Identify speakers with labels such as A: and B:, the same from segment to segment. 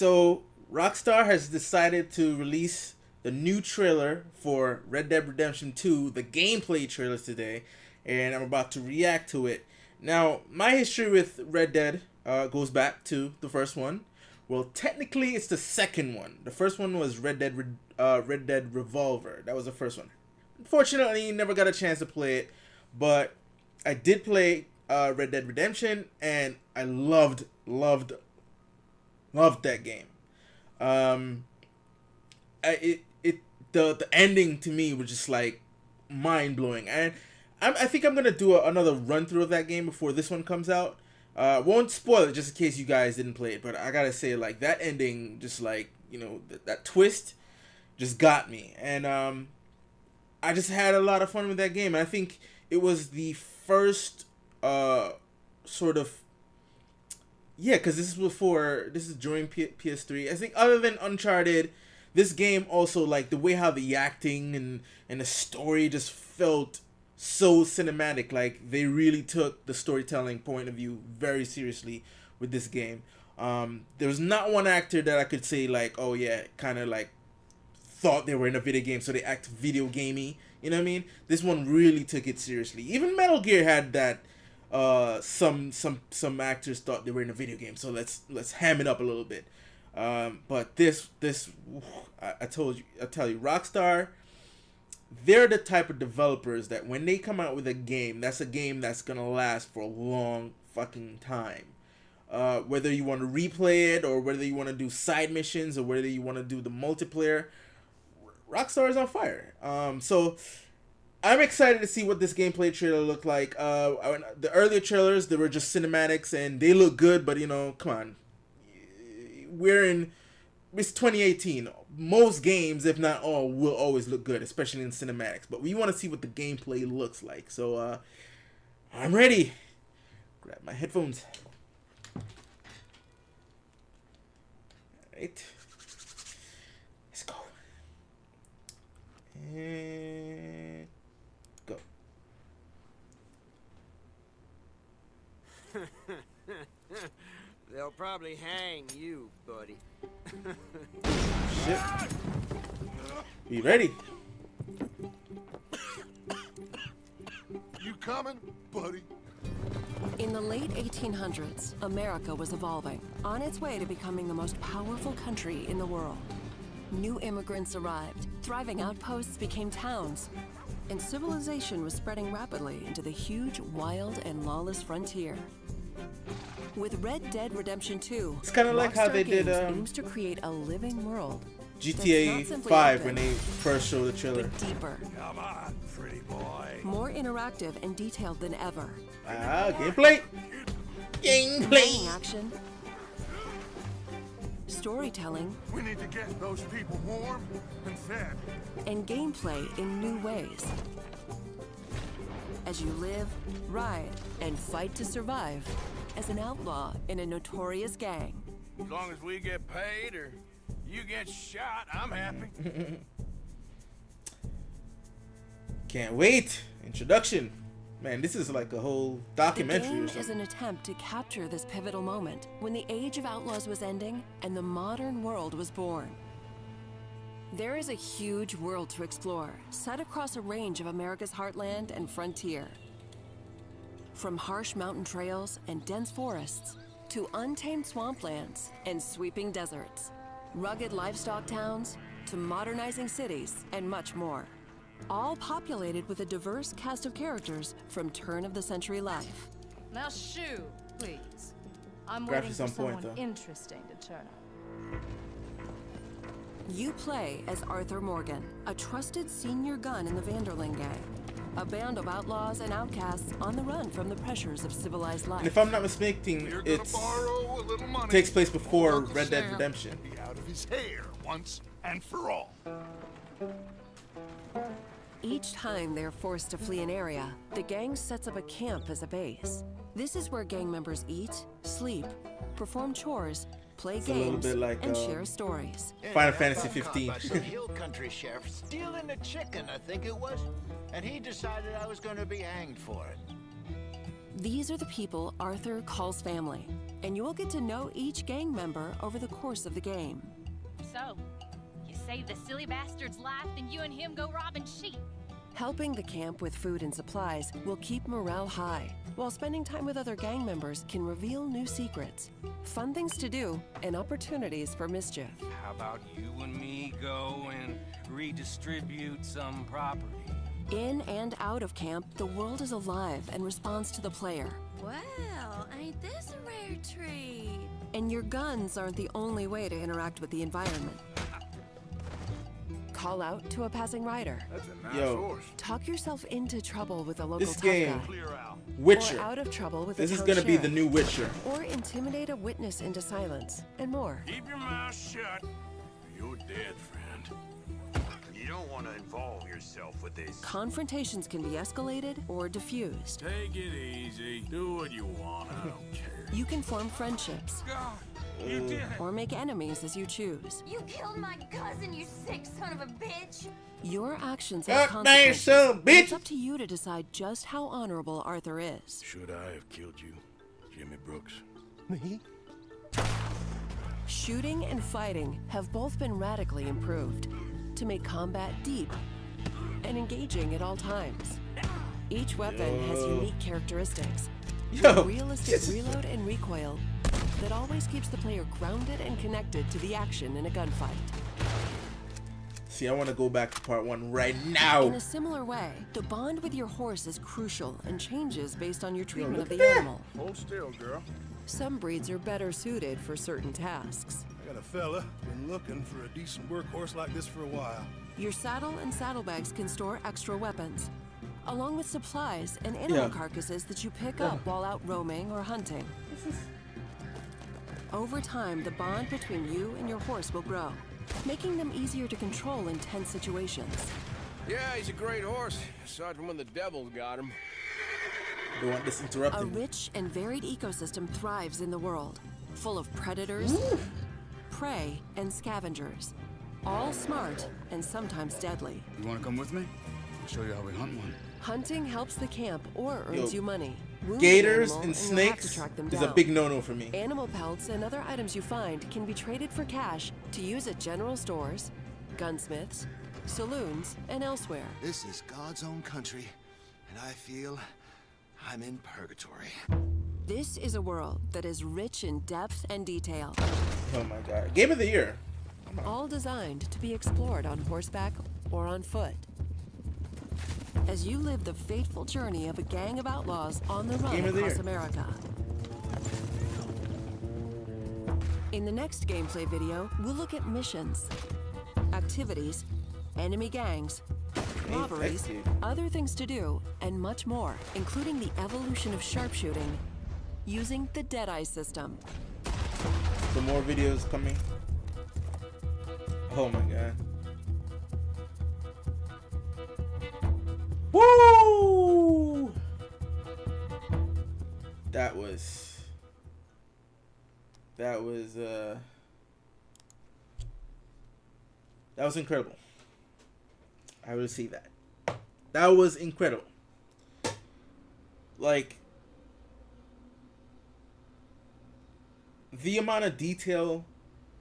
A: So Rockstar has decided to release the new trailer for Red Dead Redemption 2, the gameplay trailer today, and I'm about to react to it. Now, my history with Red Dead goes back to the first one. Well, technically, it's the second one. The first one was Red Dead Revolver. That was the first one. Unfortunately, never got a chance to play it, but I did play Red Dead Redemption, and I loved that game. The ending to me was just like mind blowing, and I think I'm gonna do another run through of that game before this one comes out. Won't spoil it just in case you guys didn't play it, but I gotta say, like, that ending, just like, you know, that twist just got me, and I just had a lot of fun with that game. And I think it was the first sort of, yeah, because this is during PS3. I think other than Uncharted, this game also, like, the way how the acting and the story just felt so cinematic. Like, they really took the storytelling point of view very seriously with this game. There was not one actor that I could say, like, oh yeah, kind of like thought they were in a video game, so they act video gamey. You know what I mean? This one really took it seriously. Even Metal Gear had that. Some actors thought they were in a video game, so let's ham it up a little bit. But this I tell you, Rockstar, they're the type of developers that when they come out with a game, that's a game that's gonna last for a long fucking time. Whether you want to replay it, or whether you want to do side missions, or whether you want to do the multiplayer, Rockstar is on fire. So I'm excited to see what this gameplay trailer looked like. The earlier trailers, they were just cinematics, and they look good, but, you know, come on. It's 2018. Most games, if not all, will always look good, especially in cinematics. But we want to see what the gameplay looks like. So, I'm ready. Grab my headphones. Alright. Let's go. And go.
B: They'll probably hang you, buddy.
A: Shit. Be ready.
C: You coming, buddy?
D: In the late 1800s, America was evolving, on its way to becoming the most powerful country in the world. New immigrants arrived, thriving outposts became towns, and civilization was spreading rapidly into the huge, wild, and lawless frontier. With Red Dead Redemption 2,
A: it's kind of like how they did
D: aims to create a living world.
A: GTA 5 when they first showed the trailer.
D: But deeper.
C: Come on, pretty boy.
D: More interactive and detailed than ever.
A: Gameplay.
D: Gaming action. Storytelling.
C: We need to get those people warm and fed.
D: And gameplay in new ways. As you live, ride, and fight to survive as an outlaw in a notorious gang.
E: As long as we get paid or you get shot, I'm happy.
A: Can't wait. Introduction. Man, this is like a whole documentary
D: The game
A: or something.
D: is an attempt to capture this pivotal moment when the age of outlaws was ending and the modern world was born. There is a huge world to explore, set across a range of America's heartland and frontier. From harsh mountain trails and dense forests to untamed swamplands and sweeping deserts, rugged livestock towns to modernizing cities and much more. All populated with a diverse cast of characters from turn-of-the-century life.
F: Now shoo, please. I'm
A: Graphics
F: waiting for
A: on point,
F: someone
A: though.
F: interesting to turn up.
D: You play as Arthur Morgan, a trusted senior gun in the Vanderling gang, a band of outlaws and outcasts on the run from the pressures of civilized life.
A: And if I'm not mistaken,
C: We're
A: it
C: gonna borrow a little money.
A: takes place before
C: Uncle
A: Red Dead
C: Sam
A: Redemption.
C: Be out of his hair once and for all.
D: Each time they're forced to flee an area, the gang sets up a camp as a base. This is where gang members eat, sleep, perform chores, play
A: It's a little
D: games,
A: bit like,
D: and share stories.
A: Final Fantasy
G: I got
A: 15.
G: caught by some hill country sheriff stealing a chicken, I think it was, and he decided I was going to be hanged for it.
D: These are the people Arthur calls family. and you will get to know each gang member over the course of the game.
H: So, you save the silly bastard's life, then you and him go robbing sheep.
D: Helping the camp with food and supplies will keep morale high, while spending time with other gang members can reveal new secrets, fun things to do, and opportunities for mischief.
I: How about you and me go and redistribute some property?
D: In and out of camp, the world is alive and responds to the player.
J: Well, ain't this a rare treat?
D: And your guns aren't the only way to interact with the environment. Call out to a passing rider.
E: That's a nice
A: Yo.
E: horse.
D: Talk yourself into trouble with a local
A: This
D: tough
A: game,
D: guy.
C: Clear out.
A: Witcher.
D: Or out of trouble with
A: This
D: a
A: is
D: town
A: gonna be the
D: sheriff.
A: new Witcher.
D: Or intimidate a witness into silence, and more.
E: Keep your mouth shut. You're dead, friend.
C: You don't want to involve yourself with this.
D: Confrontations can be escalated or diffused.
E: Take it easy. Do what you want. I don't care.
D: You can form friendships
E: God, you did it.
D: or make enemies as you choose.
J: You killed my cousin, you sick son of a bitch!
D: Your actions
A: God
D: have
A: damn,
D: consequences.
A: son of a
D: and
A: bitch.
D: It's up to you to decide just how honorable Arthur is.
E: Should I have killed you, Jimmy Brooks?
D: Shooting and fighting have both been radically improved to make combat deep and engaging at all times. Each weapon has unique characteristics,
A: Yo,
D: realistic
A: this is-
D: reload and recoil that always keeps the player grounded and connected to the action in a gunfight.
A: See, I want to go back to part 1 right
D: In
A: now.
D: a similar way, the bond with your horse is crucial and changes based on your treatment
A: look
D: of
A: at
D: the
A: that.
D: animal.
E: Hold still, girl.
D: Some breeds are better suited for certain tasks.
K: I got a fella been looking for a decent workhorse like this for a while.
D: Your saddle and saddlebags can store extra weapons, along with supplies and animal
A: Yeah.
D: carcasses that you pick up while out roaming or hunting. Over time, the bond between you and your horse will grow, making them easier to control in tense situations.
I: Yeah, he's a great horse, aside from when the devil got him.
A: Don't want this
D: A
A: interrupting.
D: rich and varied ecosystem thrives in the world, full of predators, prey, and scavengers, all smart and sometimes deadly.
E: You want to come with me? I'll show you how we hunt one.
D: Hunting helps the camp or earns
A: Yo,
D: you money. Wound an
A: Gators
D: animal
A: and
D: you'll have to
A: snakes
D: track them
A: is a
D: down.
A: big no-no for me.
D: Animal pelts and other items you find can be traded for cash to use at general stores, gunsmiths, saloons, and elsewhere.
K: This is God's own country, and I feel I'm in purgatory.
D: This is a world that is rich in depth and detail,
A: Oh my god. Game of the year.
D: all designed to be explored on horseback or on foot. As you live the fateful journey of a gang of outlaws on the run
A: Game of the
D: across
A: year.
D: America. In the next gameplay video, we'll look at missions, activities, enemy gangs, robberies,
A: sexy.
D: other things to do, and much more, including the evolution of sharpshooting using the Deadeye system.
A: The more videos coming. Oh my god. Woo! That was incredible. I will see that. That was incredible. Like, the amount of detail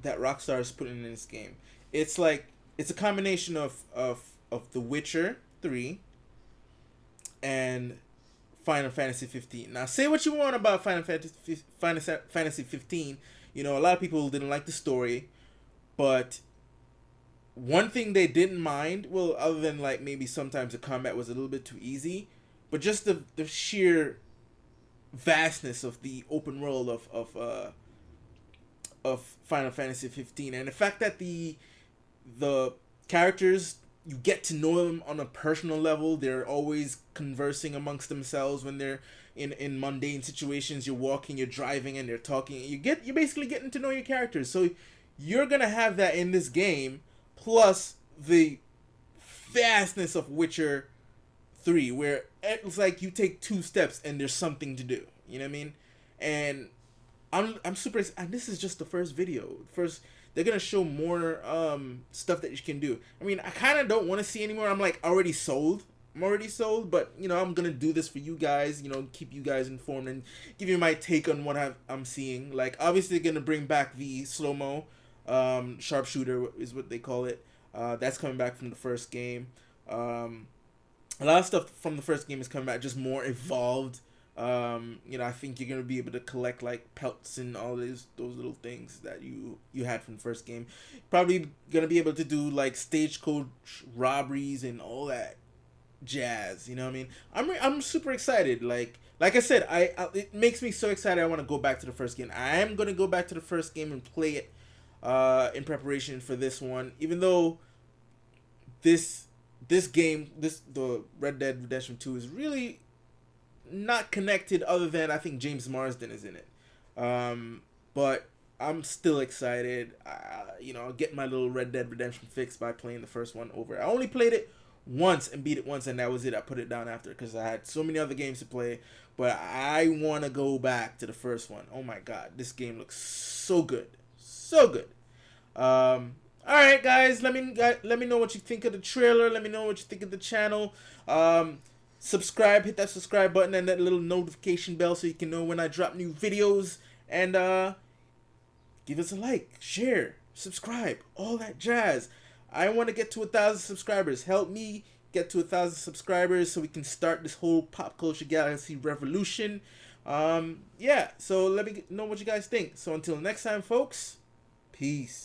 A: that Rockstar is putting in this game. It's like, it's a combination of The Witcher 3 and Final Fantasy 15. Now, say what you want about Final Fantasy 15. You know, a lot of people didn't like the story, but one thing they didn't mind, well, other than like maybe sometimes the combat was a little bit too easy, but just the sheer vastness of the open world of Final Fantasy 15, and the fact that the characters, you get to know them on a personal level. They're always conversing amongst themselves when they're in mundane situations. You're walking, you're driving, and they're talking. You're basically getting to know your characters. So you're gonna have that in this game, plus the vastness of Witcher 3, where it's like you take 2 steps and there's something to do. You know what I mean? And I'm super excited. And this is just the first video. They're gonna show more stuff that you can do. I mean, I kind of don't want to see anymore. I'm like already sold I'm already sold, but you know, I'm gonna do this for you guys, you know, keep you guys informed and give you my take on what I'm seeing. Like, obviously gonna bring back the slow-mo sharpshooter is what they call it. That's coming back from the first game. A lot of stuff from the first game is coming back, just more evolved. You know, I think you're gonna be able to collect like pelts and all those little things that you had from the first game. Probably gonna be able to do like stagecoach robberies and all that jazz. You know what I mean? I'm super excited. Like I said, I it makes me so excited. I want to go back to the first game. I am gonna go back to the first game and play it in preparation for this one. Even though this game, the Red Dead Redemption 2 is really not connected, other than I think James Marsden is in it. But I'm still excited. You know, I'll get my little Red Dead Redemption fix by playing the first one over. I only played it once and beat it once, and that was it. I put it down after because I had so many other games to play. But I want to go back to the first one. Oh my god, this game looks so good, so good. All right, guys, let me know what you think of the trailer. Let me know what you think of the channel. Subscribe, hit that subscribe button and that little notification bell so you can know when I drop new videos. And give us a like, share, subscribe, all that jazz. I want to get to 1,000 subscribers. Help me get to 1,000 subscribers so we can start this whole pop culture galaxy revolution. Yeah, so let me know what you guys think. So until next time, folks, peace.